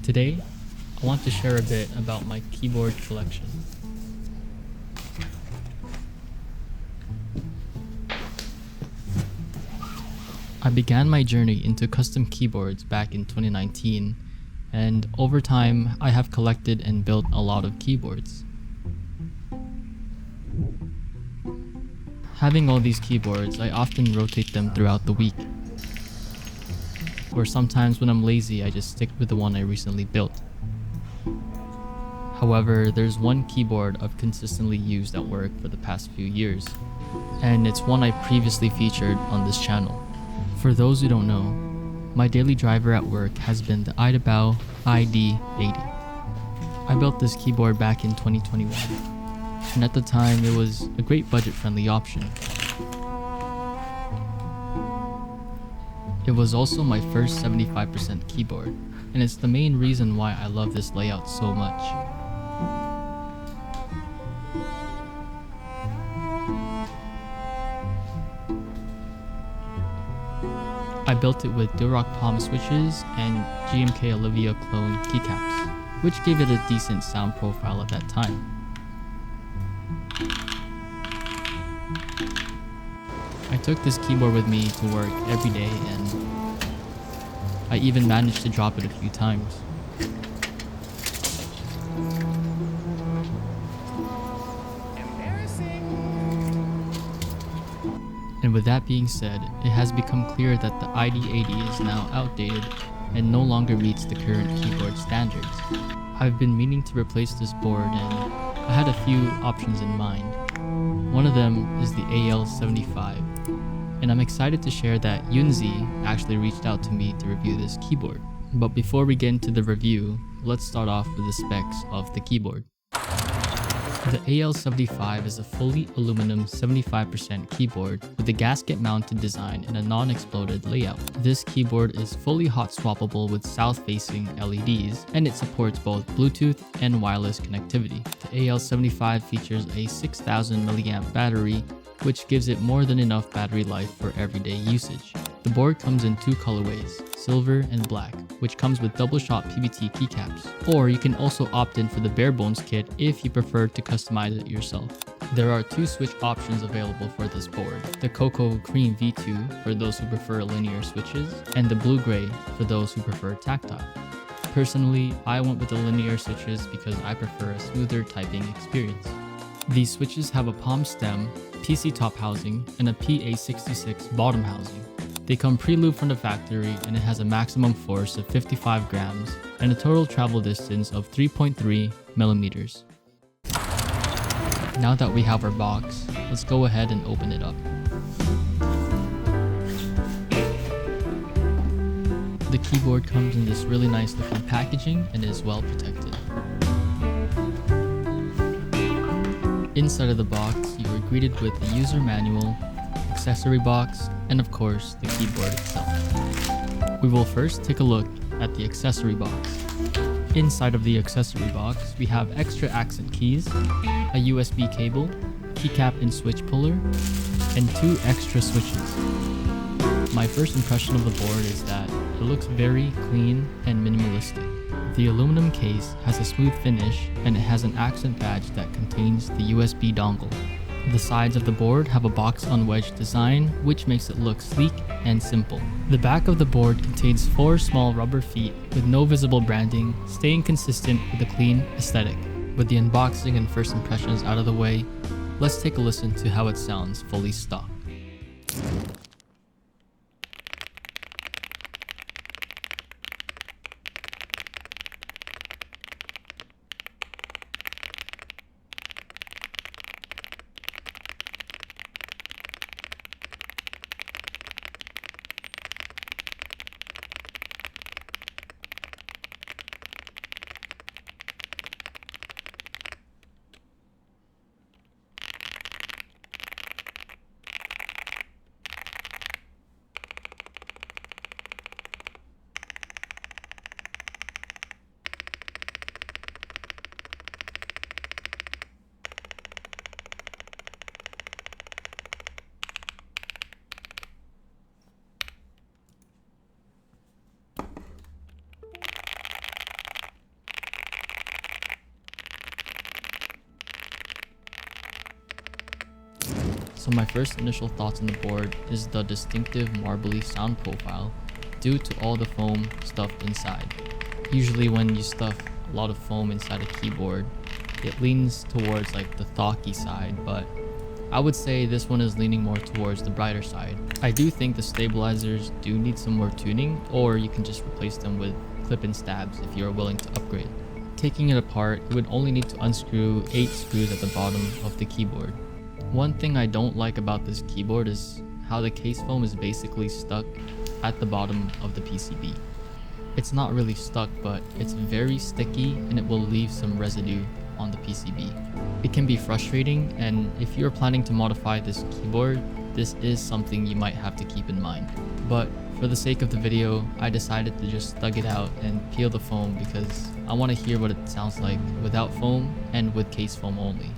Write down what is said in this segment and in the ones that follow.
Today, I want to share a bit about my keyboard collection. I began my journey into custom keyboards back in 2019, and over time, I have collected and built a lot of keyboards. Having all these keyboards, I often rotate them throughout the week. Or sometimes when I'm lazy, I just stick with the one I recently built. However, there's one keyboard I've consistently used at work for the past few years, and it's one I previously featured on this channel. For those who don't know, my daily driver at work has been the AFFILIATIONS ID80. I built this keyboard back in 2021, and at the time it was a great budget-friendly option. It was also my first 75% keyboard, and it's the main reason why I love this layout so much. I built it with Durock palm switches and GMK Olivia clone keycaps, which gave it a decent sound profile at that time. I took this keyboard with me to work every day, and I even managed to drop it a few times. And with that being said, it has become clear that the ID80 is now outdated and no longer meets the current keyboard standards. I've been meaning to replace this board, and I had a few options in mind. One of them is the AL75, and I'm excited to share that Yunzii actually reached out to me to review this keyboard. But before we get into the review, let's start off with the specs of the keyboard. The AL75 is a fully aluminum 75% keyboard with a gasket-mounted design and a non-exploded layout. This keyboard is fully hot swappable with south-facing LEDs, and it supports both Bluetooth and wireless connectivity. The AL75 features a 6000 mAh battery, which gives it more than enough battery life for everyday usage. The board comes in two colorways, silver and black, which comes with Doubleshot PBT keycaps, or you can also opt in for the bare bones kit if you prefer to customize it yourself. There are two switch options available for this board, the Cocoa Cream V2 for those who prefer linear switches, and the Blue Gray for those who prefer tactile. Personally, I went with the linear switches because I prefer a smoother typing experience. These switches have a palm stem, PC top housing, and a PA66 bottom housing. They come pre-lubed from the factory, and it has a maximum force of 55 grams and a total travel distance of 3.3 millimeters. Now that we have our box, let's go ahead and open it up. The keyboard comes in this really nice looking packaging and is well protected. Inside of the box, you are greeted with the user manual, accessory box, and of course, the keyboard itself. We will first take a look at the accessory box. Inside of the accessory box, we have extra accent keys, a USB cable, keycap and switch puller, and two extra switches. My first impression of the board is that it looks very clean and minimalistic. The aluminum case has a smooth finish, and it has an accent badge that contains the USB dongle. The sides of the board have a box unwedged design, which makes it look sleek and simple. The back of the board contains 4 small rubber feet with no visible branding, staying consistent with a clean aesthetic. With the unboxing and first impressions out of the way, let's take a listen to how it sounds fully stocked. So my first initial thoughts on the board is the distinctive marbly sound profile due to all the foam stuffed inside. Usually when you stuff a lot of foam inside a keyboard, it leans towards like the thocky side, but I would say this one is leaning more towards the brighter side. I do think the stabilizers do need some more tuning, or you can just replace them with clip-in stabs if you're willing to upgrade. Taking it apart, you would only need to unscrew 8 screws at the bottom of the keyboard. One thing I don't like about this keyboard is how the case foam is basically stuck at the bottom of the PCB. It's not really stuck, but it's very sticky and it will leave some residue on the PCB. It can be frustrating, and if you're planning to modify this keyboard, this is something you might have to keep in mind. But for the sake of the video, I decided to just thug it out and peel the foam because I want to hear what it sounds like without foam and with case foam only.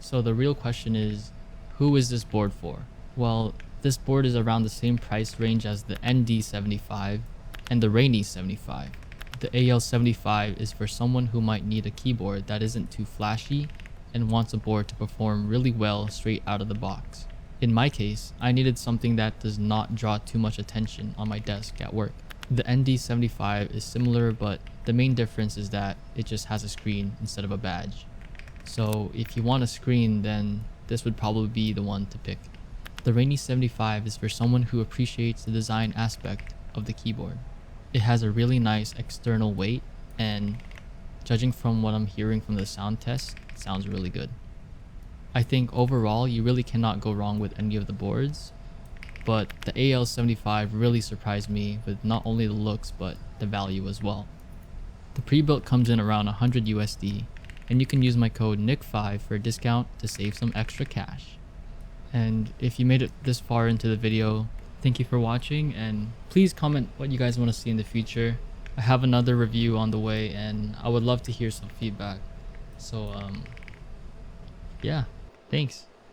So the real question is, who is this board for? Well, this board is around the same price range as the ND75 and the Rainy 75. The AL75 is for someone who might need a keyboard that isn't too flashy and wants a board to perform really well straight out of the box. In my case, I needed something that does not draw too much attention on my desk at work. The ND75 is similar, but the main difference is that it just has a screen instead of a badge. So if you want a screen, then this would probably be the one to pick. The Rainy 75 is for someone who appreciates the design aspect of the keyboard. It has a really nice external weight, and judging from what I'm hearing from the sound test, it sounds really good. I think overall you really cannot go wrong with any of the boards, but the AL75 really surprised me with not only the looks but the value as well. The pre-built comes in around 100 USD, and you can use my code NICK5 for a discount to save some extra cash. And if you made it this far into the video, thank you for watching, and please comment what you guys want to see in the future. I have another review on the way and I would love to hear some feedback. So yeah, thanks.